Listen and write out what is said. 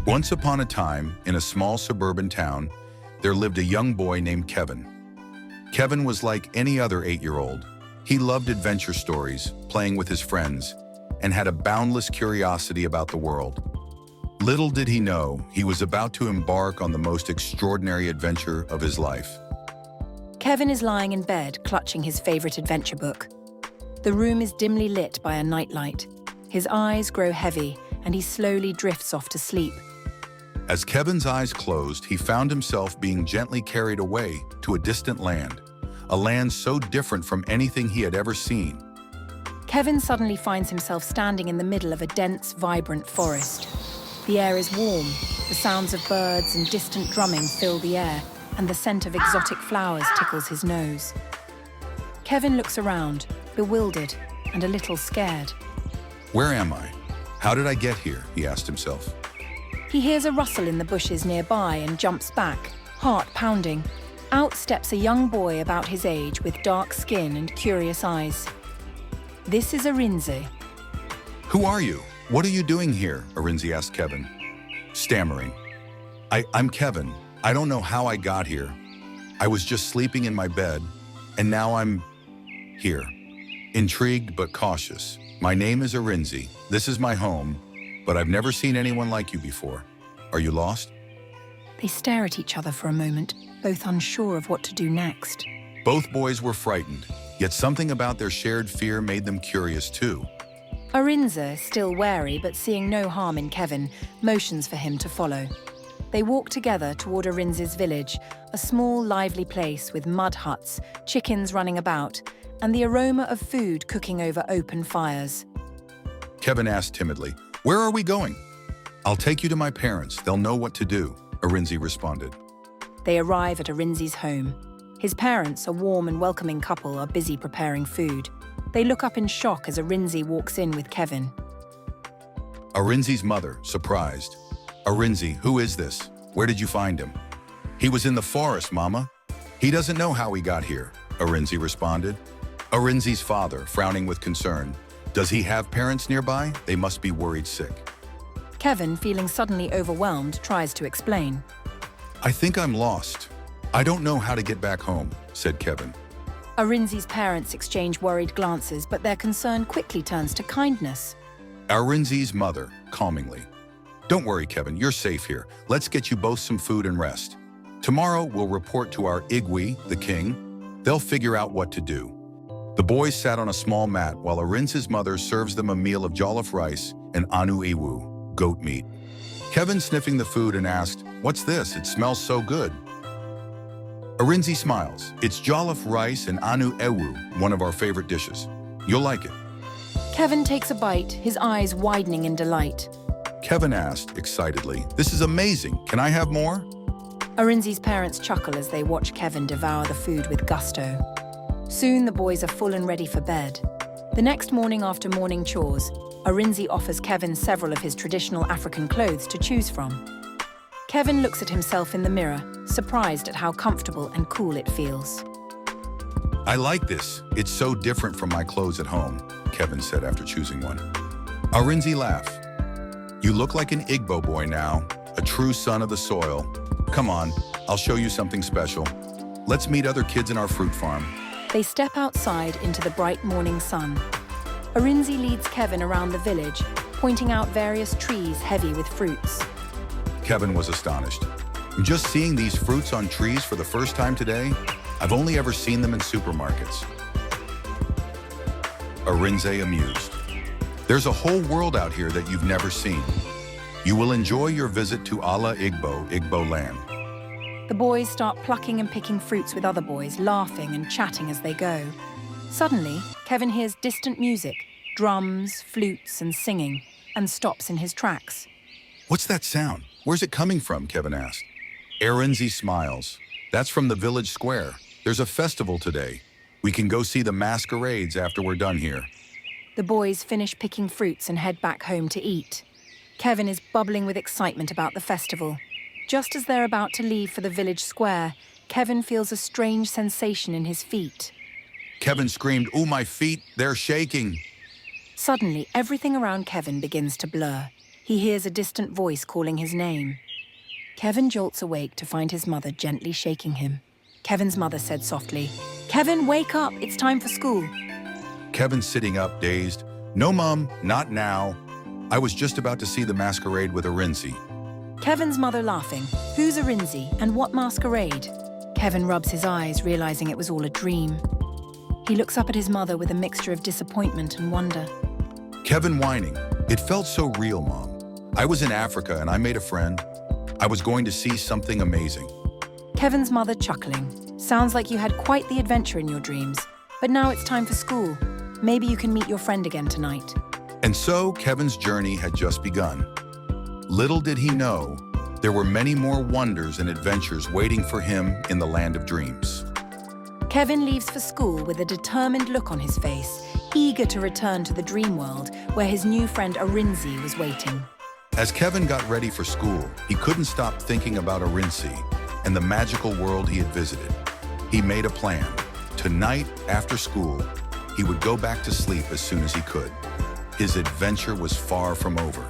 Once upon a time, in a small suburban town, there lived a young boy named Kevin. Kevin was like any other 8-year-old. He loved adventure stories, playing with his friends, and had a boundless curiosity about the world. Little did he know, he was about to embark on the most extraordinary adventure of his life. Kevin is lying in bed, clutching his favorite adventure book. The room is dimly lit by a nightlight. His eyes grow heavy, and he slowly drifts off to sleep. As Kevin's eyes closed, he found himself being gently carried away to a distant land, a land so different from anything he had ever seen. Kevin suddenly finds himself standing in the middle of a dense, vibrant forest. The air is warm, the sounds of birds and distant drumming fill the air, and the scent of exotic flowers tickles his nose. Kevin looks around, bewildered and a little scared. Where am I? How did I get here? He asked himself. He hears a rustle in the bushes nearby and jumps back, heart pounding. Out steps a young boy about his age with dark skin and curious eyes. This is Arinze. Who are you? What are you doing here? Arinze asked Kevin, stammering. I'm Kevin. I don't know how I got here. I was just sleeping in my bed, and now I'm here. Intrigued but cautious. My name is Arinze. This is my home, but I've never seen anyone like you before. Are you lost? They stare at each other for a moment, both unsure of what to do next. Both boys were frightened, yet something about their shared fear made them curious too. Arinze, still wary but seeing no harm in Kevin, motions for him to follow. They walk together toward Arinze's village, a small, lively place with mud huts, chickens running about, and the aroma of food cooking over open fires. Kevin asked timidly, "Where are we going?" "I'll take you to my parents. They'll know what to do," Arinze responded. They arrive at Arinze's home. His parents, a warm and welcoming couple, are busy preparing food. They look up in shock as Arinze walks in with Kevin. Arinze's mother, surprised. "Arinze, who is this? Where did you find him?" "He was in the forest, Mama." "He doesn't know how he got here," Arinze responded. Arinze's father, frowning with concern. "Does he have parents nearby? They must be worried sick." Kevin, feeling suddenly overwhelmed, tries to explain. "I think I'm lost. I don't know how to get back home," said Kevin. Arinze's parents exchange worried glances, but their concern quickly turns to kindness. Arinze's mother, calmingly. "Don't worry, Kevin, you're safe here. Let's get you both some food and rest. Tomorrow we'll report to our Igwe, the king. They'll figure out what to do." The boys sat on a small mat while Arinze's mother serves them a meal of jollof rice and anu iwu, goat meat. Kevin sniffing the food and asked, "What's this? It smells so good." Arinze smiles. "It's jollof rice and anu ewu, one of our favorite dishes. You'll like it." Kevin takes a bite, his eyes widening in delight. Kevin asked excitedly, "This is amazing. Can I have more?" Arinze's parents chuckle as they watch Kevin devour the food with gusto. Soon the boys are full and ready for bed. The next morning after morning chores, Arinze offers Kevin several of his traditional African clothes to choose from. Kevin looks at himself in the mirror, surprised at how comfortable and cool it feels. "I like this. It's so different from my clothes at home," Kevin said after choosing one. Arinze laughed. "You look like an Igbo boy now, a true son of the soil. Come on, I'll show you something special. Let's meet other kids in our fruit farm." They step outside into the bright morning sun. Arinze leads Kevin around the village, pointing out various trees heavy with fruits. Kevin was astonished. "I'm just seeing these fruits on trees for the first time today. I've only ever seen them in supermarkets." Arinze amused. "There's a whole world out here that you've never seen. You will enjoy your visit to Ala Igbo land." The boys start plucking and picking fruits with other boys, laughing and chatting as they go. Suddenly, Kevin hears distant music, drums, flutes, and singing, and stops in his tracks. "What's that sound? Where's it coming from?" Kevin asked. Arinze smiles. "That's from the village square. There's a festival today. We can go see the masquerades after we're done here." The boys finish picking fruits and head back home to eat. Kevin is bubbling with excitement about the festival. Just as they're about to leave for the village square, Kevin feels a strange sensation in his feet. Kevin screamed, "Ooh, my feet, they're shaking." Suddenly, everything around Kevin begins to blur. He hears a distant voice calling his name. Kevin jolts awake to find his mother gently shaking him. Kevin's mother said softly, "Kevin, wake up, it's time for school." Kevin sitting up, dazed. "No, Mom, not now. I was just about to see the masquerade with Arinze." Kevin's mother laughing, "Who's Arinze and what masquerade?" Kevin rubs his eyes, realizing it was all a dream. He looks up at his mother with a mixture of disappointment and wonder. Kevin whining, "It felt so real, Mom. I was in Africa and I made a friend. I was going to see something amazing." Kevin's mother chuckling, "Sounds like you had quite the adventure in your dreams, but now it's time for school. Maybe you can meet your friend again tonight." And so Kevin's journey had just begun. Little did he know, there were many more wonders and adventures waiting for him in the land of dreams. Kevin leaves for school with a determined look on his face, eager to return to the dream world where his new friend Arinze was waiting. As Kevin got ready for school, he couldn't stop thinking about Arinze and the magical world he had visited. He made a plan. Tonight, after school, he would go back to sleep as soon as he could. His adventure was far from over.